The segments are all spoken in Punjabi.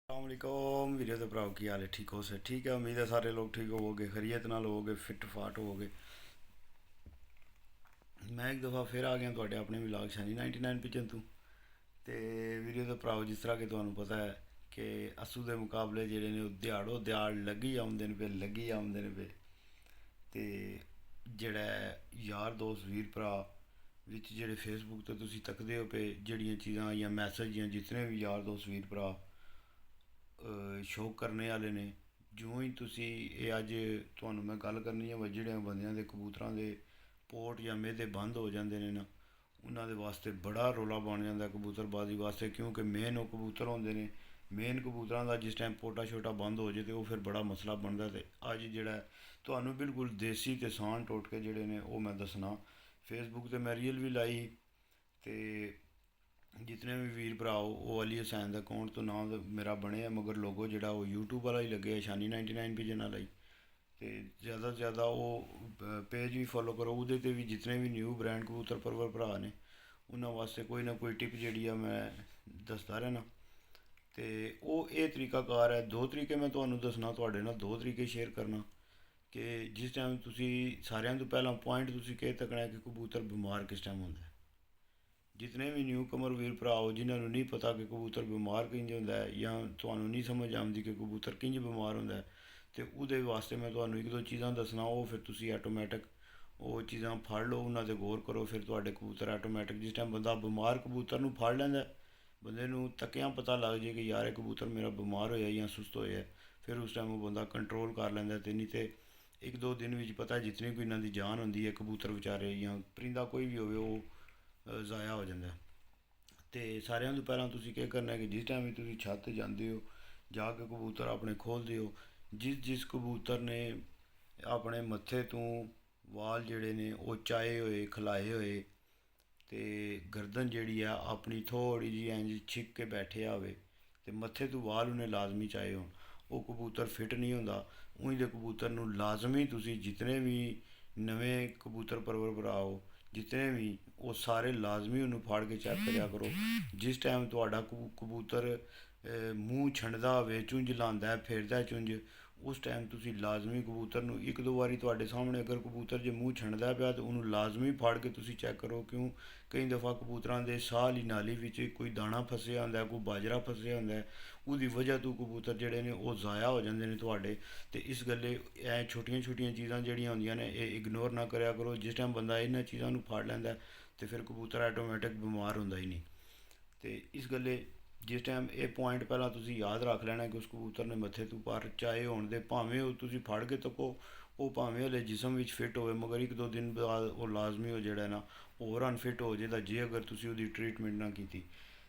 ਅਸਲਾਮੁਅਲੈकुम ਵੀਰੇ ਤੇ ਭਰਾਓ ਕੀ ਹਾਲ ਹੈ। ਠੀਕ ਹੋ ਸਰ? ਠੀਕ ਹੈ, ਉਮੀਦ ਹੈ ਸਾਰੇ ਲੋਕ ਠੀਕ ਹੋਵੋਗੇ, ਖੈਰੀਅਤ ਨਾਲ ਹੋਵੋਗੇ, ਫਿੱਟ ਫਾਟ ਹੋਵੋਗੇ। ਮੈਂ ਇੱਕ ਦਫਾ ਫਿਰ ਆ ਗਿਆ ਤੁਹਾਡੇ ਆਪਣੇ ਵਲੌਗ ਸ਼ਾਨੀ 99 ਪਿਜਨ ਤੋਂ। ਤੇ ਵੀਰੇ ਤੇ ਭਰਾਓ, ਜਿਸ ਤਰ੍ਹਾਂ ਕਿ ਤੁਹਾਨੂੰ ਪਤਾ ਹੈ ਕਿ ਅਸੂ ਦੇ ਮੁਕਾਬਲੇ ਜਿਹੜੇ ਨੇ ਉਹ ਦਿਹਾੜੋ ਦਿਹਾੜ ਲੱਗੀ ਆਉਂਦੇ ਨੇ ਪਏ, ਲੱਗੀ ਆਉਂਦੇ ਨੇ ਪਏ। ਤੇ ਜਿਹੜਾ ਯਾਰ ਦੋਸਤ ਵੀਰ ਭਰਾ ਵਿੱਚ ਜਿਹੜੇ ਫੇਸਬੁੱਕ 'ਤੇ ਤੁਸੀਂ ਤੱਕਦੇ ਹੋ ਪਏ ਜਿਹੜੀਆਂ ਚੀਜ਼ਾਂ ਜਾਂ ਮੈਸੇਜ ਜਾਂ ਜਿਤਨੇ ਵੀ ਯਾਰ ਦੋਸਤ ਵੀਰ ਭਰਾ ਸ਼ੋਅ ਕਰਨੇ ਵਾਲੇ ਨੇ, ਜਿਉਂ ਹੀ ਤੁਸੀਂ ਇਹ ਅੱਜ ਤੁਹਾਨੂੰ ਮੈਂ ਗੱਲ ਕਰਨੀ ਹੈ ਜਿਹੜਿਆਂ ਬੰਦਿਆਂ ਦੇ ਕਬੂਤਰਾਂ ਦੇ ਪੋਰਟ ਜਾਂ ਮਿਹਦੇ ਬੰਦ ਹੋ ਜਾਂਦੇ ਨੇ ਨਾ, ਉਹਨਾਂ ਦੇ ਵਾਸਤੇ ਬੜਾ ਰੌਲਾ ਬਣ ਜਾਂਦਾ ਕਬੂਤਰਬਾਜ਼ੀ ਵਾਸਤੇ, ਕਿਉਂਕਿ ਮੇਨ ਉਹ ਕਬੂਤਰ ਹੁੰਦੇ ਨੇ। ਮੇਨ ਕਬੂਤਰਾਂ ਦਾ ਜਿਸ ਟਾਈਮ ਪੋਟਾ ਛੋਟਾ ਬੰਦ ਹੋ ਜਾਏ ਤਾਂ ਉਹ ਫਿਰ ਬੜਾ ਮਸਲਾ ਬਣਦਾ। ਅਤੇ ਅੱਜ ਜਿਹੜਾ ਤੁਹਾਨੂੰ ਬਿਲਕੁਲ ਦੇਸੀ ਅਤੇ ਸਾਨ ਟੋਟਕੇ ਜਿਹੜੇ ਨੇ ਉਹ ਮੈਂ ਦੱਸਣਾ। ਫੇਸਬੁੱਕ 'ਤੇ ਮੈਂ ਰੀਲ ਵੀ ਲਾਈ, ਅਤੇ ਜਿਤਨੇ ਵੀ ਵੀਰ ਭਰਾ ਉਹ ਅਲੀ ਹੁਸੈਨ ਦਾ ਅਕਾਊਂਟ ਤੋਂ ਨਾਮ ਮੇਰਾ ਬਣਿਆ, ਮਗਰ ਲੋਗੋ ਜਿਹੜਾ ਉਹ YouTube ਵਾਲਾ ਹੀ ਲੱਗਿਆ, ਸ਼ਾਨੀ 99 ਪਿਜਨ ਵਾਲਾ ਹੀ। ਅਤੇ ਜ਼ਿਆਦਾ ਤੋਂ ਜ਼ਿਆਦਾ ਉਹ ਪੇਜ ਵੀ ਫੋਲੋ ਕਰੋ, ਉਹਦੇ 'ਤੇ ਵੀ ਜਿਤਨੇ ਵੀ ਨਿਊ ਬ੍ਰਾਂਡ ਕਬੂਤਰ ਪਰਵਰ ਭਰਾ ਨੇ ਉਹਨਾਂ ਵਾਸਤੇ ਕੋਈ ਨਾ ਕੋਈ ਟਿਪ ਜਿਹੜੀ ਆ ਮੈਂ ਦੱਸਦਾ ਰਹਿਣਾ। ਅਤੇ ਉਹ ਇਹ ਤਰੀਕਾਕਾਰ ਹੈ। ਦੋ ਤਰੀਕੇ ਮੈਂ ਤੁਹਾਨੂੰ ਦੱਸਣਾ, ਤੁਹਾਡੇ ਨਾਲ ਦੋ ਤਰੀਕੇ ਸ਼ੇਅਰ ਕਰਨਾ। ਕਿ ਜਿਸ ਟਾਈਮ ਤੁਸੀਂ ਸਾਰਿਆਂ ਤੋਂ ਪਹਿਲਾਂ ਪੁਆਇੰਟ ਤੁਸੀਂ ਕਹਿ ਤੱਕਣਾ ਕਿ ਕਬੂਤਰ ਬਿਮਾਰ ਕਿਸ ਟਾਈਮ ਹੁੰਦਾ। ਜਿਤਨੇ ਵੀ ਨਿਊ ਕਮਰ ਵੀਰ ਭਰਾ ਹੋ ਜਿਨ੍ਹਾਂ ਨੂੰ ਨਹੀਂ ਪਤਾ ਕਿ ਕਬੂਤਰ ਬਿਮਾਰ ਕਿੰਝ ਹੁੰਦਾ ਹੈ, ਜਾਂ ਤੁਹਾਨੂੰ ਨਹੀਂ ਸਮਝ ਆਉਂਦੀ ਕਿ ਕਬੂਤਰ ਕਿੰਝ ਬਿਮਾਰ ਹੁੰਦਾ ਹੈ, ਅਤੇ ਉਹਦੇ ਵਾਸਤੇ ਮੈਂ ਤੁਹਾਨੂੰ ਇੱਕ ਦੋ ਚੀਜ਼ਾਂ ਦੱਸਣਾ। ਉਹ ਫਿਰ ਤੁਸੀਂ ਆਟੋਮੈਟਿਕ ਉਹ ਚੀਜ਼ਾਂ ਫੜ ਲਓ, ਉਹਨਾਂ 'ਤੇ ਗੌਰ ਕਰੋ, ਫਿਰ ਤੁਹਾਡੇ ਕਬੂਤਰ ਆਟੋਮੈਟਿਕ ਜਿਸ ਟਾਈਮ ਬੰਦਾ ਬਿਮਾਰ ਕਬੂਤਰ ਨੂੰ ਫੜ ਲੈਂਦਾ, ਬੰਦੇ ਨੂੰ ਤੱਕਿਆਂ ਪਤਾ ਲੱਗ ਜੇ ਕਿ ਯਾਰ ਇਹ ਕਬੂਤਰ ਮੇਰਾ ਬਿਮਾਰ ਹੋਇਆ ਜਾਂ ਸੁਸਤ ਹੋਇਆ, ਫਿਰ ਉਸ ਟਾਈਮ ਉਹ ਬੰਦਾ ਕੰਟਰੋਲ ਕਰ ਲੈਂਦਾ। ਅਤੇ ਨਹੀਂ ਤਾਂ ਇੱਕ ਦੋ ਦਿਨ ਵਿੱਚ ਪਤਾ ਜਿਤਨੀ ਕੋਈ ਇਹਨਾਂ ਦੀ ਜਾਨ ਹੁੰਦੀ ਹੈ ਕਬੂਤਰ ਵਿਚਾਰੇ ਜਾਂ ਪਰਿੰਦਾ ਕੋਈ ਵੀ ਹੋਵੇ ਉਹ ਜ਼ਾਇਆ ਹੋ ਜਾਂਦਾ। ਅਤੇ ਸਾਰਿਆਂ ਤੋਂ ਪਹਿਲਾਂ ਤੁਸੀਂ ਕੀ ਕਰਨਾ ਕਿ ਜਿਸ ਟਾਈਮ ਵੀ ਤੁਸੀਂ ਛੱਤ 'ਤੇ ਜਾਂਦੇ ਹੋ ਜਾ ਕੇ ਕਬੂਤਰ ਆਪਣੇ ਖੋਲ੍ਹਦੇ ਹੋ, ਜਿਸ ਜਿਸ ਕਬੂਤਰ ਨੇ ਆਪਣੇ ਮੱਥੇ ਤੋਂ ਵਾਲ ਜਿਹੜੇ ਨੇ ਉਹ ਚਾਏ ਹੋਏ ਖਿਲਾਏ ਹੋਏ, ਅਤੇ ਗਰਦਨ ਜਿਹੜੀ ਆ ਆਪਣੀ ਥੋੜ੍ਹੀ ਜਿਹੀ ਇੰਝ ਛਿੱਕ ਕੇ ਬੈਠਿਆ ਹੋਵੇ, ਅਤੇ ਮੱਥੇ ਤੋਂ ਵਾਲ ਉਹਨੇ ਲਾਜ਼ਮੀ ਚਾਏ ਹੋਣ, ਉਹ ਕਬੂਤਰ ਫਿੱਟ ਨਹੀਂ ਹੁੰਦਾ। ਉਂਝ ਦੇ ਕਬੂਤਰ ਨੂੰ ਲਾਜ਼ਮੀ ਤੁਸੀਂ ਜਿਤਨੇ ਵੀ ਨਵੇਂ ਕਬੂਤਰ ਪਰਵਰ ਭਰਾਓ ਜਿਤਨੇ ਵੀ ਉਹ ਸਾਰੇ ਲਾਜ਼ਮੀ ਉਹਨੂੰ ਫੜ ਕੇ ਚੈੱਕ ਕਰਿਆ ਕਰੋ। ਜਿਸ ਟਾਈਮ ਤੁਹਾਡਾ ਕਬੂਤਰ ਮੂੰਹ ਛੰਡਦਾ ਹੋਵੇ, ਚੁੰਝ ਲਾਉਂਦਾ ਫੇਰਦਾ ਚੁੰਝ, ਉਸ ਟਾਈਮ ਤੁਸੀਂ ਲਾਜ਼ਮੀ ਕਬੂਤਰ ਨੂੰ ਇੱਕ ਦੋ ਵਾਰੀ ਤੁਹਾਡੇ ਸਾਹਮਣੇ ਅਗਰ ਕਬੂਤਰ ਜੇ ਮੂੰਹ ਛੰਡਦਾ ਪਿਆ ਤਾਂ ਉਹਨੂੰ ਲਾਜ਼ਮੀ ਫੜ ਕੇ ਤੁਸੀਂ ਚੈੱਕ ਕਰੋ। ਕਿਉਂ ਕਈ ਦਫਾ ਕਬੂਤਰਾਂ ਦੇ ਸਾਹ ਦੀ ਨਾਲੀ ਵਿੱਚ ਕੋਈ ਦਾਣਾ ਫਸਿਆ ਹੁੰਦਾ, ਕੋਈ ਬਾਜਰਾ ਫਸਿਆ ਹੁੰਦਾ, ਉਹਦੀ ਵਜ੍ਹਾ ਤੋਂ ਕਬੂਤਰ ਜਿਹੜੇ ਨੇ ਉਹ ਜ਼ਾਇਆ ਹੋ ਜਾਂਦੇ ਨੇ ਤੁਹਾਡੇ। ਅਤੇ ਇਸ ਗੱਲੇ ਇਹ ਛੋਟੀਆਂ ਛੋਟੀਆਂ ਚੀਜ਼ਾਂ ਜਿਹੜੀਆਂ ਹੁੰਦੀਆਂ ਨੇ ਇਹ ਇਗਨੋਰ ਨਾ ਕਰਿਆ ਕਰੋ। ਜਿਸ ਟਾਈਮ ਬੰਦਾ ਇਹਨਾਂ ਚੀਜ਼ਾਂ ਨੂੰ ਫੜ ਲੈਂਦਾ ਅਤੇ ਫਿਰ ਕਬੂਤਰ ਆਟੋਮੈਟਿਕ ਬਿਮਾਰ ਹੁੰਦਾ ਹੀ ਨਹੀਂ। ਅਤੇ ਇਸ ਗੱਲੇ ਜਿਸ ਟਾਈਮ ਇਹ ਪੁਆਇੰਟ ਪਹਿਲਾਂ ਤੁਸੀਂ ਯਾਦ ਰੱਖ ਲੈਣਾ ਕਿ ਉਸ ਕਬੂਤਰ ਨੇ ਮੱਥੇ ਤੋਂ ਪਰ ਚਾਏ ਹੋਣ ਦੇ, ਭਾਵੇਂ ਉਹ ਤੁਸੀਂ ਫੜ ਕੇ ਤੱਕੋ ਉਹ ਭਾਵੇਂ ਹਲੇ ਜਿਸਮ ਵਿੱਚ ਫਿੱਟ ਹੋਵੇ, ਮਗਰ ਇੱਕ ਦੋ ਦਿਨ ਬਾਅਦ ਉਹ ਲਾਜ਼ਮੀ ਹੋ ਜਿਹੜਾ ਨਾ ਹੋਰ ਅਨਫਿਟ ਹੋ ਜਾਏਗਾ ਜੇ ਅਗਰ ਤੁਸੀਂ ਉਹਦੀ ਟਰੀਟਮੈਂਟ ਨਾ ਕੀਤੀ।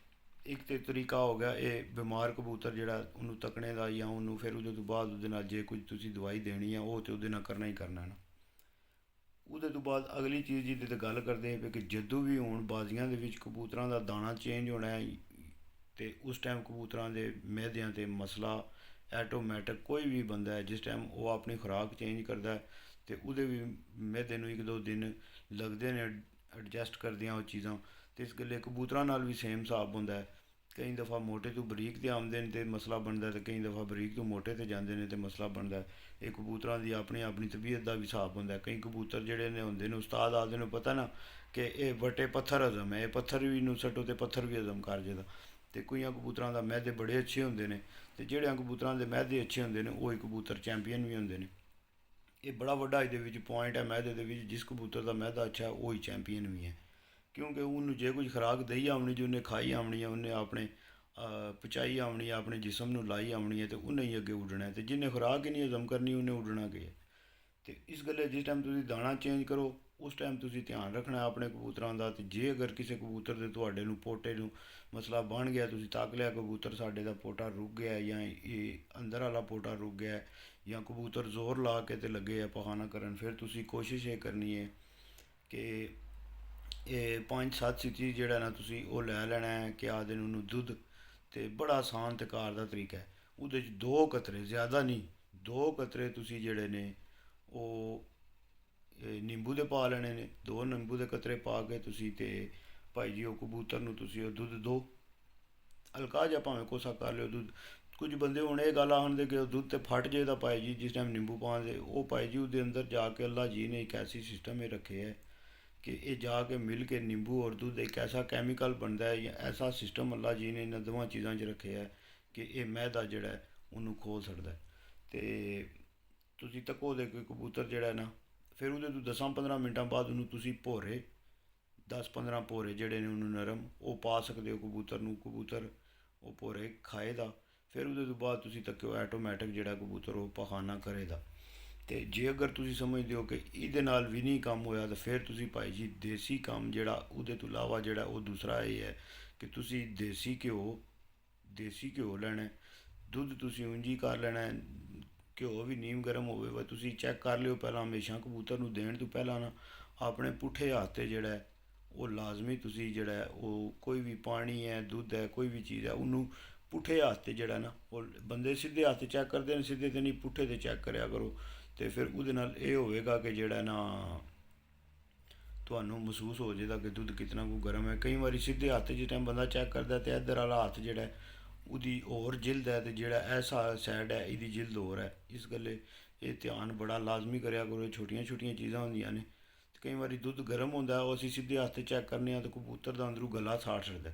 ਇੱਕ ਤਾਂ ਤਰੀਕਾ ਹੋ ਗਿਆ ਇਹ ਬਿਮਾਰ ਕਬੂਤਰ ਜਿਹੜਾ ਉਹਨੂੰ ਤੱਕਣੇ ਦਾ, ਜਾਂ ਉਹਨੂੰ ਫਿਰ ਉਹਦੇ ਤੋਂ ਬਾਅਦ ਉਹਦੇ ਨਾਲ ਜੇ ਕੁਝ ਤੁਸੀਂ ਦਵਾਈ ਦੇਣੀ ਆ ਉਹ ਤਾਂ ਉਹਦੇ ਨਾਲ ਕਰਨਾ ਹੀ ਕਰਨਾ ਨਾ। ਉਹਦੇ ਤੋਂ ਬਾਅਦ ਅਗਲੀ ਚੀਜ਼ ਜਿਹਦੇ 'ਤੇ ਗੱਲ ਕਰਦੇ ਹਾਂ ਕਿ ਜਦੋਂ ਵੀ ਹੋਣ ਬਾਜ਼ੀਆਂ ਦੇ ਵਿੱਚ ਕਬੂਤਰਾਂ ਦਾ ਦਾਣਾ ਚੇਂਜ ਹੋਣਾ ਹੈ, ਅਤੇ ਉਸ ਟਾਈਮ ਕਬੂਤਰਾਂ ਦੇ ਮਿਹਦਿਆਂ 'ਤੇ ਮਸਲਾ ਐਟੋਮੈਟਿਕ ਕੋਈ ਵੀ ਬੰਦਾ ਹੈ ਜਿਸ ਟਾਈਮ ਉਹ ਆਪਣੀ ਖੁਰਾਕ ਚੇਂਜ ਕਰਦਾ ਅਤੇ ਉਹਦੇ ਵੀ ਮਿਹਦੇ ਨੂੰ ਇੱਕ ਦੋ ਦਿਨ ਲੱਗਦੇ ਨੇ ਐਡਜਸਟ ਕਰਦਿਆਂ ਉਹ ਚੀਜ਼ਾਂ। ਅਤੇ ਇਸ ਗੱਲੇ ਕਬੂਤਰਾਂ ਨਾਲ ਵੀ ਸੇਮ ਹਿਸਾਬ ਹੁੰਦਾ ਹੈ। ਕਈ ਦਫਾ ਮੋਟੇ ਤੋਂ ਬਰੀਕ 'ਤੇ ਆਉਂਦੇ ਨੇ ਅਤੇ ਮਸਲਾ ਬਣਦਾ, ਅਤੇ ਕਈ ਦਫਾ ਬਰੀਕ ਤੋਂ ਮੋਟੇ 'ਤੇ ਜਾਂਦੇ ਨੇ ਅਤੇ ਮਸਲਾ ਬਣਦਾ। ਇਹ ਕਬੂਤਰਾਂ ਦੀ ਆਪਣੀ ਆਪਣੀ ਤਬੀਅਤ ਦਾ ਵੀ ਹਿਸਾਬ ਹੁੰਦਾ। ਕਈ ਕਬੂਤਰ ਜਿਹੜੇ ਨੇ ਹੁੰਦੇ ਨੇ ਉਸਤਾਦ ਆਦਿ ਨੂੰ ਪਤਾ ਨਾ ਕਿ ਇਹ ਵੱਟੇ ਪੱਥਰ ਹਜ਼ਮ ਹੈ, ਇਹ ਪੱਥਰ ਵੀ ਨੂੰ ਸੱਟੋ ਅਤੇ ਪੱਥਰ ਵੀ ਹਜ਼ਮ ਕਰ ਜਾਏਗਾ। ਅਤੇ ਕਈਆਂ ਕਬੂਤਰਾਂ ਦਾ ਮਿਹਦੇ ਬੜੇ ਅੱਛੇ ਹੁੰਦੇ ਨੇ, ਅਤੇ ਜਿਹੜਿਆਂ ਕਬੂਤਰਾਂ ਦੇ ਮਿਹਦੇ ਅੱਛੇ ਹੁੰਦੇ ਨੇ ਉਹ ਹੀ ਕਬੂਤਰ ਚੈਂਪੀਅਨ ਵੀ ਹੁੰਦੇ ਨੇ। ਇਹ ਬੜਾ ਵੱਡਾ ਇਹਦੇ ਵਿੱਚ ਪੁਆਇੰਟ ਹੈ ਮਿਹਦੇ ਦੇ ਵਿੱਚ, ਜਿਸ ਕਬੂਤਰ ਦਾ ਮਿਹਦਾ ਅੱਛਾ ਉਹ ਹੀ ਚੈਂਪੀਅਨ ਵੀ ਹੈ। ਕਿਉਂਕਿ ਉਹਨੂੰ ਜੇ ਕੁਝ ਖੁਰਾਕ ਦਈ ਆਉਣੀ ਜੇ ਉਹਨੇ ਖਾਈ ਆਉਣੀ ਹੈ, ਉਹਨੇ ਆਪਣੇ ਪਚਾਈ ਆਉਣੀ ਹੈ, ਆਪਣੇ ਜਿਸਮ ਨੂੰ ਲਾਈ ਆਉਣੀ ਹੈ, ਅਤੇ ਉਹਨੇ ਹੀ ਅੱਗੇ ਉੱਡਣਾ। ਅਤੇ ਜਿਹਨੇ ਖੁਰਾਕ ਹੀ ਨਹੀਂ ਹਜ਼ਮ ਕਰਨੀ ਉਹਨੇ ਉੱਡਣਾ ਕੀ ਹੈ। ਅਤੇ ਇਸ ਗੱਲੇ ਜਿਸ ਟਾਈਮ ਤੁਸੀਂ ਦਾਣਾ ਚੇਂਜ ਕਰੋ ਉਸ ਟਾਈਮ ਤੁਸੀਂ ਧਿਆਨ ਰੱਖਣਾ ਆਪਣੇ ਕਬੂਤਰਾਂ ਦਾ। ਅਤੇ ਜੇ ਅਗਰ ਕਿਸੇ ਕਬੂਤਰ ਦੇ ਤੁਹਾਡੇ ਨੂੰ ਪੋਟੇ ਨੂੰ ਮਸਲਾ ਬਣ ਗਿਆ, ਤੁਸੀਂ ਤੱਕ ਲਿਆ ਕਬੂਤਰ ਸਾਡੇ ਦਾ ਪੋਟਾ ਰੁਕ ਗਿਆ, ਜਾਂ ਇਹ ਅੰਦਰ ਵਾਲਾ ਪੋਟਾ ਰੁਕ ਗਿਆ, ਜਾਂ ਕਬੂਤਰ ਜ਼ੋਰ ਲਾ ਕੇ ਤੇ ਲੱਗੇ ਆ ਪਖਾਨਾ ਕਰਨ, ਫਿਰ ਤੁਸੀਂ ਕੋਸ਼ਿਸ਼ ਇਹ ਕਰਨੀ ਹੈ ਕਿ ਇਹ 5-7 ਸੀਟੀ ਜਿਹੜਾ ਨਾ ਤੁਸੀਂ ਉਹ ਲੈ ਲੈਣਾ ਹੈ ਕਿ ਆਹ ਦਿਨ ਉਹਨੂੰ ਦੁੱਧ। ਅਤੇ ਬੜਾ ਆਸਾਨ ਅਤੇ ਕਾਰ ਦਾ ਤਰੀਕਾ ਹੈ। ਉਹਦੇ 'ਚ 2 ਕਤਰੇ ਜ਼ਿਆਦਾ ਨਹੀਂ, 2 ਕਤਰੇ ਤੁਸੀਂ ਜਿਹੜੇ ਨੇ ਉਹ ਨਿੰਬੂ ਦੇ ਪਾ ਲੈਣੇ ਨੇ। 2 ਨਿੰਬੂ ਦੇ ਕਤਰੇ ਪਾ ਕੇ ਤੁਸੀਂ ਅਤੇ ਭਾਈ ਜੀ ਉਹ ਕਬੂਤਰ ਨੂੰ ਤੁਸੀਂ ਉਹ ਦੁੱਧ ਦਿਓ। ਹਲਕਾ ਜਿਹਾ ਭਾਵੇਂ ਕੋਸਾ ਕਰ ਲਿਓ ਦੁੱਧ। ਕੁਝ ਬੰਦੇ ਹੁਣ ਇਹ ਗੱਲ ਆਖਦੇ ਕਿ ਉਹ ਦੁੱਧ ਤੇ ਫਟ ਜੇ ਦਾ ਭਾਈ ਜੀ, ਜਿਸ ਟਾਈਮ ਨਿੰਬੂ ਪਾਉਂਦੇ ਉਹ ਭਾਈ ਜੀ ਉਹਦੇ ਅੰਦਰ ਜਾ ਕੇ ਅੱਲਾ ਜੀ ਨੇ ਇੱਕ ਐਸੀ ਸਿਸਟਮ ਇਹ ਰੱਖੇ ਹੈ ਕਿ ਇਹ ਜਾ ਕੇ ਮਿਲ ਕੇ ਨਿੰਬੂ ਔਰ ਦੁੱਧ ਇੱਕ ਐਸਾ ਕੈਮੀਕਲ ਬਣਦਾ ਹੈ ਜਾਂ ਐਸਾ ਸਿਸਟਮ ਅੱਲਾ ਜੀ ਨੇ ਇਹਨਾਂ ਦੋਵਾਂ ਚੀਜ਼ਾਂ 'ਚ ਰੱਖਿਆ ਹੈ ਕਿ ਇਹ ਮੈਦਾ ਜਿਹੜਾ ਹੈ ਉਹਨੂੰ ਖੋਲ ਸਕਦਾ ਹੈ। ਤੇ ਤੁਸੀਂ ਤੱਕੋ ਦੇ ਕੋਈ ਕਬੂਤਰ ਜਿਹੜਾ ਨਾ, ਫਿਰ ਉਹਦੇ ਤੋਂ 10-15 ਮਿੰਟਾਂ ਬਾਅਦ ਉਹਨੂੰ ਤੁਸੀਂ ਭੋਰੇ 10-15 ਭੋਰੇ ਜਿਹੜੇ ਨੇ ਉਹਨੂੰ ਨਰਮ ਉਹ ਪਾ ਸਕਦੇ ਹੋ ਕਬੂਤਰ ਨੂੰ, ਕਬੂਤਰ ਉਹ ਭੋਰੇ ਖਾਏਗਾ। ਫਿਰ ਉਹਦੇ ਤੋਂ ਬਾਅਦ ਤੁਸੀਂ ਤੱਕਿਓ ਆਟੋਮੈਟਿਕ ਜਿਹੜਾ ਕਬੂਤਰ ਉਹ ਪਖਾਨਾ ਕਰੇਗਾ। ਅਤੇ ਜੇ ਅਗਰ ਤੁਸੀਂ ਸਮਝਦੇ ਹੋ ਕਿ ਇਹਦੇ ਨਾਲ ਵੀ ਨਹੀਂ ਕੰਮ ਹੋਇਆ ਤਾਂ ਫਿਰ ਤੁਸੀਂ ਭਾਈ ਜੀ ਦੇਸੀ ਕੰਮ ਜਿਹੜਾ ਉਹਦੇ ਤੋਂ ਇਲਾਵਾ ਜਿਹੜਾ ਉਹ ਦੂਸਰਾ ਇਹ ਹੈ ਕਿ ਤੁਸੀਂ ਦੇਸੀ ਘਿਓ ਲੈਣਾ। ਦੁੱਧ ਤੁਸੀਂ ਉਂਝ ਹੀ ਕਰ ਲੈਣਾ, ਘਿਓ ਵੀ ਨੀਮ ਗਰਮ ਹੋਵੇ ਵਾ ਤੁਸੀਂ ਚੈੱਕ ਕਰ ਲਿਓ ਪਹਿਲਾਂ। ਹਮੇਸ਼ਾ ਕਬੂਤਰ ਨੂੰ ਦੇਣ ਤੋਂ ਪਹਿਲਾਂ ਨਾ ਆਪਣੇ ਪੁੱਠੇ ਹੱਥ 'ਤੇ ਜਿਹੜਾ ਹੈ ਉਹ ਲਾਜ਼ਮੀ ਤੁਸੀਂ ਜਿਹੜਾ ਹੈ ਉਹ ਕੋਈ ਵੀ ਪਾਣੀ ਹੈ ਦੁੱਧ ਹੈ ਕੋਈ ਵੀ ਚੀਜ਼ ਹੈ ਉਹਨੂੰ ਪੁੱਠੇ ਹੱਥ 'ਤੇ ਜਿਹੜਾ ਨਾ, ਉਹ ਬੰਦੇ ਸਿੱਧੇ ਹੱਥ 'ਤੇ ਚੈੱਕ ਕਰਦੇ ਨੇ, ਸਿੱਧੇ 'ਤੇ ਨਹੀਂ ਪੁੱਠੇ 'ਤੇ ਚੈੱਕ ਕਰਿਆ ਕਰੋ। ਅਤੇ ਫਿਰ ਉਹਦੇ ਨਾਲ ਇਹ ਹੋਵੇਗਾ ਕਿ ਜਿਹੜਾ ਨਾ ਤੁਹਾਨੂੰ ਮਹਿਸੂਸ ਹੋ ਜਾਏਗਾ ਕਿ ਦੁੱਧ ਕਿਤਨਾ ਕੁ ਗਰਮ ਹੈ। ਕਈ ਵਾਰੀ ਸਿੱਧੇ ਹੱਥ ਜਿਸ ਟਾਈਮ ਬੰਦਾ ਚੈੱਕ ਕਰਦਾ ਅਤੇ ਇੱਧਰ ਵਾਲਾ ਹੱਥ ਜਿਹੜਾ ਉਹਦੀ ਹੋਰ ਜਿਲਦ ਹੈ ਅਤੇ ਜਿਹੜਾ ਐਸਾ ਸਾਈਡ ਹੈ ਇਹਦੀ ਜਿਲਦ ਹੋਰ ਹੈ। ਇਸ ਗੱਲੇ ਇਹ ਧਿਆਨ ਬੜਾ ਲਾਜ਼ਮੀ ਕਰਿਆ ਕਰੋ। ਛੋਟੀਆਂ ਛੋਟੀਆਂ ਚੀਜ਼ਾਂ ਹੁੰਦੀਆਂ ਨੇ। ਕਈ ਵਾਰੀ ਦੁੱਧ ਗਰਮ ਹੁੰਦਾ ਉਹ ਅਸੀਂ ਸਿੱਧੇ ਹੱਥ 'ਤੇ ਚੈੱਕ ਕਰਨੇ ਹਾਂ ਅਤੇ ਕਬੂਤਰ ਦਾ ਅੰਦਰੋਂ ਗਲਾ ਸਾੜ ਛੱਡਦਾ,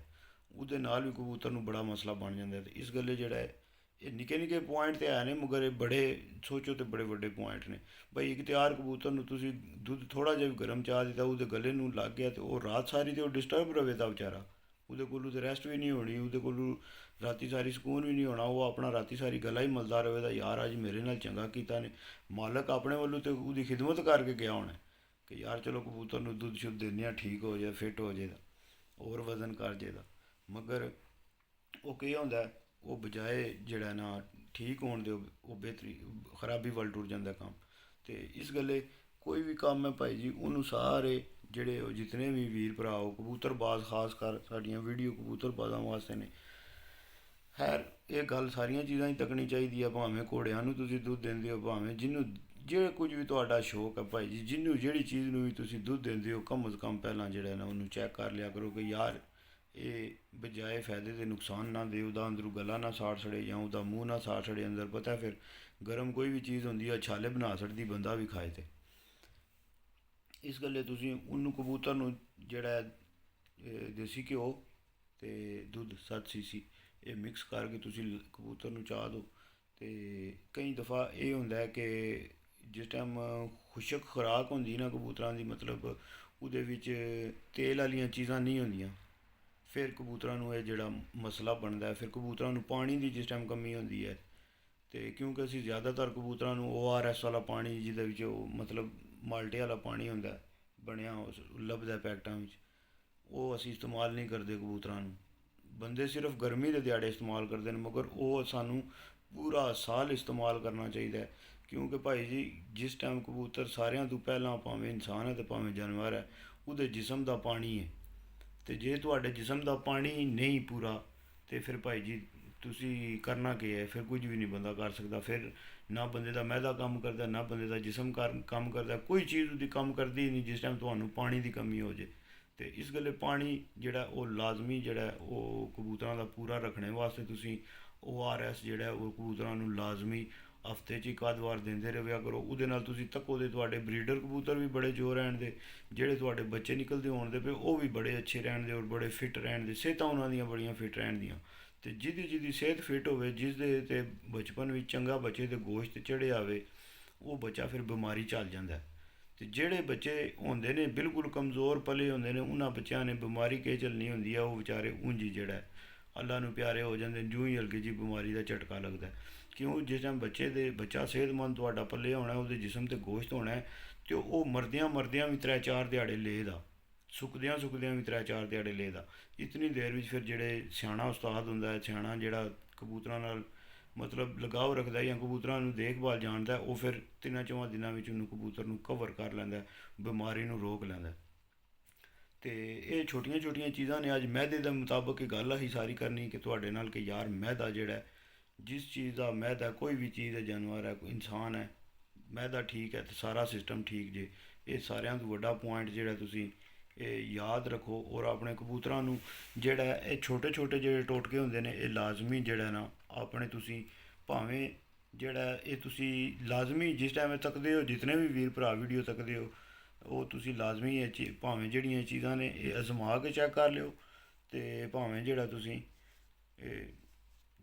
ਉਹਦੇ ਨਾਲ ਵੀ ਕਬੂਤਰ ਨੂੰ ਬੜਾ ਮਸਲਾ ਬਣ ਜਾਂਦਾ। ਅਤੇ ਇਸ ਗੱਲੇ ਜਿਹੜਾ ਹੈ ਇਹ ਨਿੱਕੇ ਨਿੱਕੇ ਪੁਆਇੰਟ ਤੇ ਹੈ ਨੇ ਮਗਰ ਇਹ ਬੜੇ ਸੋਚੋ ਤੇ ਬੜੇ ਵੱਡੇ ਪੁਆਇੰਟ ਨੇ। ਬਈ ਇੱਕ ਤਿਆਰ ਕਬੂਤਰ ਨੂੰ ਤੁਸੀਂ ਦੁੱਧ ਥੋੜ੍ਹਾ ਜਿਹਾ ਵੀ ਗਰਮ ਚਾਹ ਦਿੱਤਾ ਉਹਦੇ ਗਲੇ ਨੂੰ ਲੱਗ ਗਿਆ ਅਤੇ ਉਹ ਰਾਤ ਸਾਰੀ ਤੇ ਉਹ ਡਿਸਟਰਬ ਰਵੇ ਤਾਂ ਵਿਚਾਰਾ, ਉਹਦੇ ਕੋਲੋਂ ਤਾਂ ਰੈਸਟ ਵੀ ਨਹੀਂ ਹੋਣੀ, ਉਹਦੇ ਕੋਲੋਂ ਰਾਤੀ ਸਾਰੀ ਸਕੂਨ ਵੀ ਨਹੀਂ ਹੋਣਾ। ਉਹ ਆਪਣਾ ਰਾਤੀ ਸਾਰੀ ਗਲਾ ਹੀ ਮਲਦਾ ਰਵੇ ਤਾਂ ਯਾਰ ਅੱਜ ਮੇਰੇ ਨਾਲ ਚੰਗਾ ਕੀਤਾ ਨੇ ਮਾਲਕ ਆਪਣੇ ਵੱਲੋਂ ਤੇ ਉਹਦੀ ਖਿਦਮਤ ਕਰਕੇ ਗਿਆ ਹੋਣਾ ਕਿ ਯਾਰ ਚਲੋ ਕਬੂਤਰ ਨੂੰ ਦੁੱਧ ਸ਼ੁੱਧ ਦਿੰਦੇ ਹਾਂ ਠੀਕ ਹੋ ਜਾਏ ਫਿੱਟ ਹੋ ਜਾਏਗਾ ਹੋਰ ਵਜ਼ਨ ਕਰ ਜਾਏਗਾ। ਮਗਰ ਉਹ ਕੀ ਹੁੰਦਾ ਉਹ ਬਜਾਏ ਜਿਹੜਾ ਨਾ ਠੀਕ ਹੋਣ ਦੇ ਉਹ ਬਿਹਤਰੀ ਖਰਾਬੀ ਵੱਲ ਟੁਰ ਜਾਂਦਾ ਕੰਮ। ਅਤੇ ਇਸ ਗੱਲੇ ਕੋਈ ਵੀ ਕੰਮ ਹੈ ਭਾਈ ਜੀ ਉਹਨੂੰ ਸਾਰੇ ਜਿਹੜੇ ਉਹ ਜਿਤਨੇ ਵੀ ਵੀਰ ਭਰਾ ਉਹ ਕਬੂਤਰਬਾਜ਼ ਖਾਸ ਕਰ ਸਾਡੀਆਂ ਵੀਡੀਓ ਕਬੂਤਰਬਾਜ਼ਾਂ ਵਾਸਤੇ ਨੇ। ਖੈਰ ਇਹ ਗੱਲ ਸਾਰੀਆਂ ਚੀਜ਼ਾਂ ਹੀ ਤੱਕਣੀ ਚਾਹੀਦੀ ਆ, ਭਾਵੇਂ ਘੋੜਿਆਂ ਨੂੰ ਤੁਸੀਂ ਦੁੱਧ ਦਿੰਦੇ ਹੋ ਭਾਵੇਂ ਜਿਹਨੂੰ ਜਿਹੜਾ ਕੁਝ ਵੀ ਤੁਹਾਡਾ ਸ਼ੌਕ ਹੈ ਭਾਈ ਜੀ, ਜਿਹਨੂੰ ਜਿਹੜੀ ਚੀਜ਼ ਨੂੰ ਵੀ ਤੁਸੀਂ ਦੁੱਧ ਦਿੰਦੇ ਹੋ ਕਮ ਅਜ਼ ਕਮ ਪਹਿਲਾਂ ਜਿਹੜਾ ਨਾ ਉਹਨੂੰ ਚੈੱਕ ਕਰ ਲਿਆ ਕਰੋ ਕਿ ਯਾਰ ਇਹ ਬਜਾਏ ਫਾਇਦੇ ਦੇ ਨੁਕਸਾਨ ਨਾ ਦੇ, ਉਹਦਾ ਅੰਦਰੋਂ ਗਲਾ ਨਾ ਸਾੜ ਛੜੇ ਜਾਂ ਉਹਦਾ ਮੂੰਹ ਨਾ ਸਾੜ ਛੜੇ। ਅੰਦਰ ਪਤਾ ਫਿਰ ਗਰਮ ਕੋਈ ਵੀ ਚੀਜ਼ ਹੁੰਦੀ ਹੈ ਛਾਲੇ ਬਣਾ ਛੱਡਦੀ ਬੰਦਾ ਵੀ ਖਾਏ। ਤੇ ਇਸ ਗੱਲੇ ਤੁਸੀਂ ਉਹਨੂੰ ਕਬੂਤਰ ਨੂੰ ਜਿਹੜਾ ਦੇਸੀ ਘਿਓ ਅਤੇ ਦੁੱਧ 7 cc ਇਹ ਮਿਕਸ ਕਰਕੇ ਤੁਸੀਂ ਕਬੂਤਰ ਨੂੰ ਚਾਹ ਦਿਓ। ਅਤੇ ਕਈ ਦਫਾ ਇਹ ਹੁੰਦਾ ਹੈ ਕਿ ਜਿਸ ਟਾਈਮ ਖੁਸ਼ਕ ਖੁਰਾਕ ਹੁੰਦੀ ਨਾ ਕਬੂਤਰਾਂ ਦੀ, ਮਤਲਬ ਉਹਦੇ ਵਿੱਚ ਤੇਲ ਵਾਲੀਆਂ ਚੀਜ਼ਾਂ ਨਹੀਂ ਹੁੰਦੀਆਂ, ਫਿਰ ਕਬੂਤਰਾਂ ਨੂੰ ਇਹ ਜਿਹੜਾ ਮਸਲਾ ਬਣਦਾ। ਫਿਰ ਕਬੂਤਰਾਂ ਨੂੰ ਪਾਣੀ ਦੀ ਜਿਸ ਟਾਈਮ ਕਮੀ ਹੁੰਦੀ ਹੈ ਅਤੇ ਕਿਉਂਕਿ ਅਸੀਂ ਜ਼ਿਆਦਾਤਰ ਕਬੂਤਰਾਂ ਨੂੰ ORS ਵਾਲਾ ਪਾਣੀ ਜਿਹਦੇ ਵਿੱਚ ਉਹ ਮਤਲਬ ਮਾਲਟੇ ਵਾਲਾ ਪਾਣੀ ਹੁੰਦਾ ਬਣਿਆ ਲੱਭਦਾ ਪੈਕਟਾਂ ਵਿੱਚ, ਉਹ ਅਸੀਂ ਇਸਤੇਮਾਲ ਨਹੀਂ ਕਰਦੇ ਕਬੂਤਰਾਂ ਨੂੰ। ਬੰਦੇ ਸਿਰਫ ਗਰਮੀ ਦੇ ਦਿਹਾੜੇ ਇਸਤੇਮਾਲ ਕਰਦੇ ਨੇ ਮਗਰ ਉਹ ਸਾਨੂੰ ਪੂਰਾ ਸਾਲ ਇਸਤੇਮਾਲ ਕਰਨਾ ਚਾਹੀਦਾ। ਕਿਉਂਕਿ ਭਾਈ ਜੀ ਜਿਸ ਟਾਈਮ ਕਬੂਤਰ ਸਾਰਿਆਂ ਤੋਂ ਪਹਿਲਾਂ ਭਾਵੇਂ ਇਨਸਾਨ ਹੈ ਅਤੇ ਭਾਵੇਂ ਜਾਨਵਰ ਹੈ ਉਹਦੇ ਜਿਸਮ ਦਾ ਪਾਣੀ ਹੈ, ਅਤੇ ਜੇ ਤੁਹਾਡੇ ਜਿਸਮ ਦਾ ਪਾਣੀ ਨਹੀਂ ਪੂਰਾ ਅਤੇ ਫਿਰ ਭਾਈ ਜੀ ਤੁਸੀਂ ਕਰਨਾ ਕੀ ਹੈ, ਫਿਰ ਕੁਝ ਵੀ ਨਹੀਂ ਬੰਦਾ ਕਰ ਸਕਦਾ। ਫਿਰ ਨਾ ਬੰਦੇ ਦਾ ਮੈਦਾ ਕੰਮ ਕਰਦਾ ਨਾ ਬੰਦੇ ਦਾ ਜਿਸਮ ਕੰਮ ਕਰਦਾ, ਕੋਈ ਚੀਜ਼ ਉਹਦੀ ਕੰਮ ਕਰਦੀ ਨਹੀਂ ਜਿਸ ਟਾਈਮ ਤੁਹਾਨੂੰ ਪਾਣੀ ਦੀ ਕਮੀ ਹੋ ਜੇ। ਅਤੇ ਇਸ ਗੱਲੇ ਪਾਣੀ ਜਿਹੜਾ ਉਹ ਲਾਜ਼ਮੀ ਜਿਹੜਾ ਉਹ ਕਬੂਤਰਾਂ ਦਾ ਪੂਰਾ ਰੱਖਣੇ ਵਾਸਤੇ ਤੁਸੀਂ ORS ਜਿਹੜਾ ਉਹ ਕਬੂਤਰਾਂ ਨੂੰ ਲਾਜ਼ਮੀ ਹਫਤੇ 'ਚ ਇੱਕ ਆਧ ਵਾਰ ਦਿੰਦੇ ਰਵਿਆ ਕਰੋ। ਉਹਦੇ ਨਾਲ ਤੁਸੀਂ ਤੱਕੋ ਦੇ ਤੁਹਾਡੇ ਬਰੀਡਰ ਕਬੂਤਰ ਵੀ ਬੜੇ ਜੋ ਰਹਿਣ ਦੇ, ਜਿਹੜੇ ਤੁਹਾਡੇ ਬੱਚੇ ਨਿਕਲਦੇ ਹੋਣ ਦੇ ਪਏ ਉਹ ਵੀ ਬੜੇ ਅੱਛੇ ਰਹਿਣ ਦੇ ਔਰ ਬੜੇ ਫਿੱਟ ਰਹਿਣ ਦੇ, ਸਿਹਤਾਂ ਉਹਨਾਂ ਦੀਆਂ ਬੜੀਆਂ ਫਿੱਟ ਰਹਿਣ ਦੀਆਂ। ਅਤੇ ਜਿਹਦੀ ਸਿਹਤ ਫਿੱਟ ਹੋਵੇ, ਜਿਸ ਦੇ ਤੇ ਬਚਪਨ ਵਿੱਚ ਚੰਗਾ ਬੱਚੇ ਦੇ ਗੋਸ਼ਤ ਚੜ੍ਹੇ ਆਵੇ, ਉਹ ਬੱਚਾ ਫਿਰ ਬਿਮਾਰੀ ਝੱਲ ਜਾਂਦਾ। ਅਤੇ ਜਿਹੜੇ ਬੱਚੇ ਹੁੰਦੇ ਨੇ ਬਿਲਕੁਲ ਕਮਜ਼ੋਰ ਪਲੇ ਹੁੰਦੇ ਨੇ ਉਹਨਾਂ ਬੱਚਿਆਂ ਨੇ ਬਿਮਾਰੀ ਕਿ ਝੱਲਣੀ ਹੁੰਦੀ ਆ, ਉਹ ਵਿਚਾਰੇ ਉਂਝ ਹੀ ਜਿਹੜਾ ਅੱਲਾ ਨੂੰ ਪਿਆਰੇ ਹੋ ਜਾਂਦੇ ਨੇ ਜੂੰ ਹੀ ਹਲਕੀ ਜਿਹੀ ਬਿਮਾਰੀ ਦਾ ਝਟਕਾ ਲੱਗਦਾ। ਕਿਉਂ ਜਿਸ ਟਾਈਮ ਬੱਚਾ ਸਿਹਤਮੰਦ ਤੁਹਾਡਾ ਪੱਲੇ ਹੋਣਾ, ਉਹਦੇ ਜਿਸਮ 'ਤੇ ਗੋਸ਼ਤ ਹੋਣਾ ਅਤੇ ਉਹ ਮਰਦਿਆਂ ਵੀ 3-4 ਦਿਹਾੜੇ ਲੇਦਾ, ਸੁੱਕਦਿਆਂ ਵੀ 3-4 ਦਿਹਾੜੇ ਲੇਦਾ। ਇਤਨੀ ਦੇਰ ਵਿੱਚ ਫਿਰ ਜਿਹੜੇ ਸਿਆਣਾ ਉਸਤਾਦ ਹੁੰਦਾ ਹੈ, ਸਿਆਣਾ ਜਿਹੜਾ ਕਬੂਤਰਾਂ ਨਾਲ ਮਤਲਬ ਲਗਾਵ ਰੱਖਦਾ ਜਾਂ ਕਬੂਤਰਾਂ ਨੂੰ ਦੇਖਭਾਲ ਜਾਣਦਾ, ਉਹ ਫਿਰ 3-4 ਦਿਨਾਂ ਵਿੱਚ ਉਹਨੂੰ ਕਬੂਤਰ ਨੂੰ ਕਵਰ ਕਰ ਲੈਂਦਾ, ਬਿਮਾਰੀ ਨੂੰ ਰੋਕ ਲੈਂਦਾ। ਅਤੇ ਇਹ ਛੋਟੀਆਂ ਛੋਟੀਆਂ ਚੀਜ਼ਾਂ ਨੇ। ਅੱਜ ਮੈਦੇ ਦੇ ਮੁਤਾਬਕ ਇਹ ਗੱਲ ਅਸੀਂ ਸਾਰੀ ਕਰਨੀ ਕਿ ਤੁਹਾਡੇ ਨਾਲ ਕਿ ਯਾਰ ਮੈਦਾ ਜਿਹੜਾ ਜਿਸ ਚੀਜ਼ ਦਾ ਮੈਦਾ ਕੋਈ ਵੀ ਚੀਜ਼ ਹੈ, ਜਾਨਵਰ ਹੈ ਕੋਈ ਇਨਸਾਨ ਹੈ, ਮੈਦਾ ਠੀਕ ਹੈ ਅਤੇ ਸਾਰਾ ਸਿਸਟਮ ਠੀਕ ਜੇ। ਇਹ ਸਾਰਿਆਂ ਤੋਂ ਵੱਡਾ ਪੁਆਇੰਟ ਜਿਹੜਾ ਤੁਸੀਂ ਇਹ ਯਾਦ ਰੱਖੋ। ਔਰ ਆਪਣੇ ਕਬੂਤਰਾਂ ਨੂੰ ਜਿਹੜਾ ਇਹ ਛੋਟੇ ਛੋਟੇ ਜਿਹੜੇ ਟੋਟਕੇ ਹੁੰਦੇ ਨੇ, ਇਹ ਲਾਜ਼ਮੀ ਜਿਹੜਾ ਨਾ ਆਪਣੇ ਤੁਸੀਂ ਭਾਵੇਂ ਜਿਹੜਾ ਇਹ ਤੁਸੀਂ ਲਾਜ਼ਮੀ ਜਿਸ ਟਾਈਮ ਇਹ ਤੱਕਦੇ ਹੋ, ਜਿਤਨੇ ਵੀ ਵੀਰ ਭਰਾ ਵੀਡੀਓ ਤੱਕਦੇ ਹੋ, ਉਹ ਤੁਸੀਂ ਲਾਜ਼ਮੀ ਇਹ ਭਾਵੇਂ ਜਿਹੜੀਆਂ ਇਹ ਚੀਜ਼ਾਂ ਨੇ ਇਹ ਅਜ਼ਮਾ ਕੇ ਚੈੱਕ ਕਰ ਲਿਓ। ਤੇ ਭਾਵੇਂ ਜਿਹੜਾ ਤੁਸੀਂ ਇਹ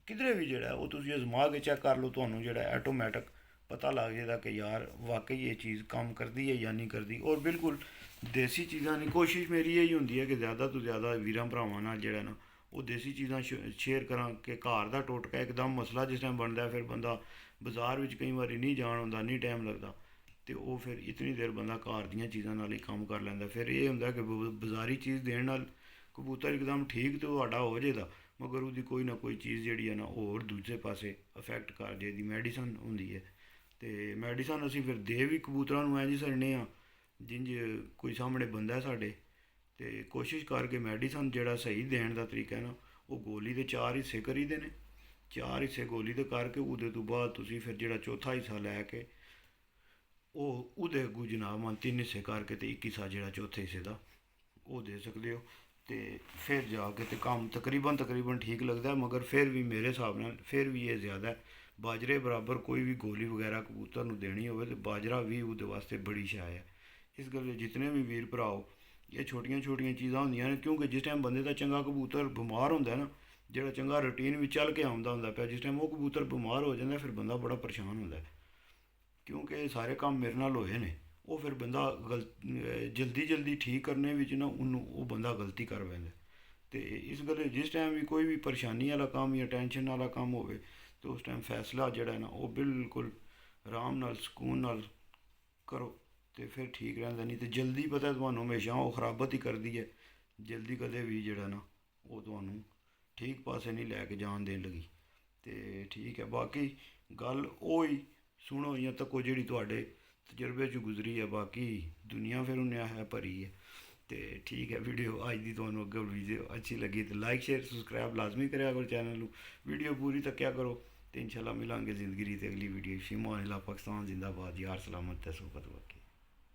ਕਿਧਰੇ ਵੀ ਜਿਹੜਾ ਉਹ ਤੁਸੀਂ ਅਜ਼ਮਾ ਕੇ ਚੈੱਕ ਕਰ ਲਓ, ਤੁਹਾਨੂੰ ਜਿਹੜਾ ਆਟੋਮੈਟਿਕ ਪਤਾ ਲੱਗ ਜਾਏਗਾ ਕਿ ਯਾਰ ਵਾਕਈ ਇਹ ਚੀਜ਼ ਕੰਮ ਕਰਦੀ ਹੈ ਜਾਂ ਨਹੀਂ ਕਰਦੀ। ਔਰ ਬਿਲਕੁਲ ਦੇਸੀ ਚੀਜ਼ਾਂ ਦੀ ਕੋਸ਼ਿਸ਼ ਮੇਰੀ ਇਹੀ ਹੁੰਦੀ ਹੈ ਕਿ ਜ਼ਿਆਦਾ ਤੋਂ ਜ਼ਿਆਦਾ ਵੀਰਾਂ ਭਰਾਵਾਂ ਨਾਲ ਜਿਹੜਾ ਨਾ ਉਹ ਦੇਸੀ ਚੀਜ਼ਾਂ ਸ਼ੇਅਰ ਕਰਾਂ ਕਿ ਘਰ ਦਾ ਟੋਟਕਾ ਇੱਕਦਮ ਮਸਲਾ ਜਿਸ ਟਾਈਮ ਬਣਦਾ ਫਿਰ ਬੰਦਾ ਬਾਜ਼ਾਰ ਵਿੱਚ ਕਈ ਵਾਰੀ ਨਹੀਂ ਜਾਣ ਹੁੰਦਾ, ਨਹੀਂ ਟਾਈਮ ਲੱਗਦਾ, ਤੇ ਉਹ ਫਿਰ ਇਤਨੀ ਦੇਰ ਬੰਦਾ ਘਰ ਦੀਆਂ ਚੀਜ਼ਾਂ ਨਾਲ ਹੀ ਕੰਮ ਕਰ ਲੈਂਦਾ। ਫਿਰ ਇਹ ਹੁੰਦਾ ਕਿ ਬਾਜ਼ਾਰੀ ਚੀਜ਼ ਦੇਣ ਨਾਲ ਕਬੂਤਰ ਇੱਕਦਮ ਠੀਕ ਤੇ ਤੁਹਾਡਾ ਹੋ ਜਾਏਗਾ, ਮਗਰ ਉਹਦੀ ਕੋਈ ਨਾ ਕੋਈ ਚੀਜ਼ ਜਿਹੜੀ ਹੈ ਨਾ ਉਹ ਹੋਰ ਦੂਜੇ ਪਾਸੇ ਅਫੈਕਟ ਕਰ ਜੇ ਦੀ ਮੈਡੀਸਨ ਹੁੰਦੀ ਹੈ। ਤੇ ਮੈਡੀਸਨ ਅਸੀਂ ਫਿਰ ਦੇ ਵੀ ਕਬੂਤਰਾਂ ਨੂੰ ਇੰਝ ਛੱਡਨੇ ਆ ਜਿੰਜ ਕੋਈ ਸਾਹਮਣੇ ਬੰਦਾ ਹੈ ਸਾਡੇ, ਤੇ ਕੋਸ਼ਿਸ਼ ਕਰਕੇ ਮੈਡੀਸਨ ਜਿਹੜਾ ਸਹੀ ਦੇਣ ਦਾ ਤਰੀਕਾ ਹੈ ਨਾ, ਉਹ ਗੋਲੀ ਦੇ 4 ਹਿੱਸੇ ਕਰੀਦੇ ਨੇ, 4 ਹਿੱਸੇ ਗੋਲੀ ਦੇ ਕਰਕੇ ਉਹਦੇ ਤੋਂ ਬਾਅਦ ਤੁਸੀਂ ਫਿਰ ਜਿਹੜਾ ਚੌਥਾ ਹਿੱਸਾ ਲੈ ਕੇ ਉਹ ਉਹਦੇ ਅੱਗੂ ਜਨਾਬ ਮਨ 3 ਹਿੱਸੇ ਕਰਕੇ ਤੇ 1 ਹਿੱਸਾ ਜਿਹੜਾ ਚੌਥੇ ਹਿੱਸੇ ਦਾ ਉਹ ਦੇ ਸਕਦੇ ਹੋ। ਤੇ ਫਿਰ ਜਾ ਕੇ ਤੇ ਕੰਮ ਤਕਰੀਬਨ ਠੀਕ ਲੱਗਦਾ, ਮਗਰ ਫਿਰ ਵੀ ਮੇਰੇ ਹਿਸਾਬ ਨਾਲ ਫਿਰ ਵੀ ਇਹ ਜ਼ਿਆਦਾ ਬਾਜਰੇ ਬਰਾਬਰ ਕੋਈ ਵੀ ਗੋਲੀ ਵਗੈਰਾ ਕਬੂਤਰ ਨੂੰ ਦੇਣੀ ਹੋਵੇ ਤੇ ਬਾਜਰਾ ਵੀ ਉਹਦੇ ਵਾਸਤੇ ਬੜੀ ਸ਼ੈ ਹੈ। ਇਸ ਗੱਲ ਜਿਤਨੇ ਵੀ ਵੀਰ ਭਰਾਓ ਇਹ ਛੋਟੀਆਂ ਛੋਟੀਆਂ ਚੀਜ਼ਾਂ ਹੁੰਦੀਆਂ ਨੇ, ਕਿਉਂਕਿ ਜਿਸ ਟਾਈਮ ਬੰਦੇ ਦਾ ਚੰਗਾ ਕਬੂਤਰ ਬਿਮਾਰ ਹੁੰਦਾ ਨਾ, ਜਿਹੜਾ ਚੰਗਾ ਰੂਟੀਨ ਵਿੱਚ ਚੱਲ ਕੇ ਆਉਂਦਾ ਹੁੰਦਾ ਪਿਆ, ਜਿਸ ਟਾਈਮ ਉਹ ਕਬੂਤਰ ਬਿਮਾਰ ਹੋ ਜਾਂਦਾ ਫਿਰ ਬੰਦਾ ਬੜਾ ਪਰੇਸ਼ਾਨ ਹੁੰਦਾ, ਕਿਉਂਕਿ ਇਹ ਸਾਰੇ ਕੰਮ ਮੇਰੇ ਨਾਲ ਹੋਏ ਨੇ। ਉਹ ਫਿਰ ਬੰਦਾ ਜਲਦੀ ਠੀਕ ਕਰਨੇ ਵਿੱਚ ਨਾ ਉਹਨੂੰ ਉਹ ਬੰਦਾ ਗਲਤੀ ਕਰ ਪੈਂਦਾ। ਤੇ ਇਸ ਗੱਲ ਜਿਸ ਟਾਈਮ ਵੀ ਕੋਈ ਵੀ ਪਰੇਸ਼ਾਨੀ ਵਾਲਾ ਕੰਮ ਜਾਂ ਟੈਨਸ਼ਨ ਵਾਲਾ ਕੰਮ ਹੋਵੇ ਤੇ ਉਸ ਟਾਈਮ ਫੈਸਲਾ ਜਿਹੜਾ ਨਾ ਉਹ ਬਿਲਕੁਲ ਆਰਾਮ ਨਾਲ ਸਕੂਨ ਨਾਲ ਕਰੋ ਤੇ ਫਿਰ ਠੀਕ ਰਹਿੰਦਾ। ਨਹੀਂ ਤੇ ਜਲਦੀ ਪਤਾ ਤੁਹਾਨੂੰ ਹਮੇਸ਼ਾ ਉਹ ਖਰਾਬਤ ਹੀ ਕਰਦੀ ਹੈ, ਜਲਦੀ ਕਦੇ ਵੀ ਜਿਹੜਾ ਨਾ ਉਹ ਤੁਹਾਨੂੰ ਠੀਕ ਪਾਸੇ ਨਹੀਂ ਲੈ ਕੇ ਜਾਣ ਦੇਣ ਲੱਗੀ। ਤੇ ਠੀਕ ਹੈ, ਬਾਕੀ ਗੱਲ ਉਹ ਹੀ ਸੁਣੋ ਜਾਂ ਤੱਕੋ ਜਿਹੜੀ ਤੁਹਾਡੇ ਤਜਰਬੇ 'ਚ ਗੁਜ਼ਰੀ ਹੈ, ਬਾਕੀ ਦੁਨੀਆ ਫਿਰ ਉਹਨੇ ਹੈ ਭਰੀ ਹੈ। ਤੇ ਠੀਕ ਹੈ, ਵੀਡੀਓ ਅੱਜ ਦੀ ਤੁਹਾਨੂੰ ਅੱਗੇ ਵੀਡੀਓ ਅੱਛੀ ਲੱਗੀ ਤੇ ਲਾਈਕ ਸ਼ੇਅਰ ਸਬਸਕ੍ਰਾਈਬ ਲਾਜ਼ਮੀ ਕਰਿਆ ਕਰੋ ਚੈਨਲ ਨੂੰ, ਵੀਡੀਓ ਪੂਰੀ ਤੱਕਿਆ ਕਰੋ ਤੇ ਇੰਸ਼ਾਅੱਲਾ ਮਿਲਾਂਗੇ ਜ਼ਿੰਦਗੀ ਦੀ ਤੇ ਅਗਲੀ ਵੀਡੀਓ। ਸ਼ਿਮਾ ਅनिला पाकिस्तान जिंदाबाद, यार सलामत है सोबत बाकी।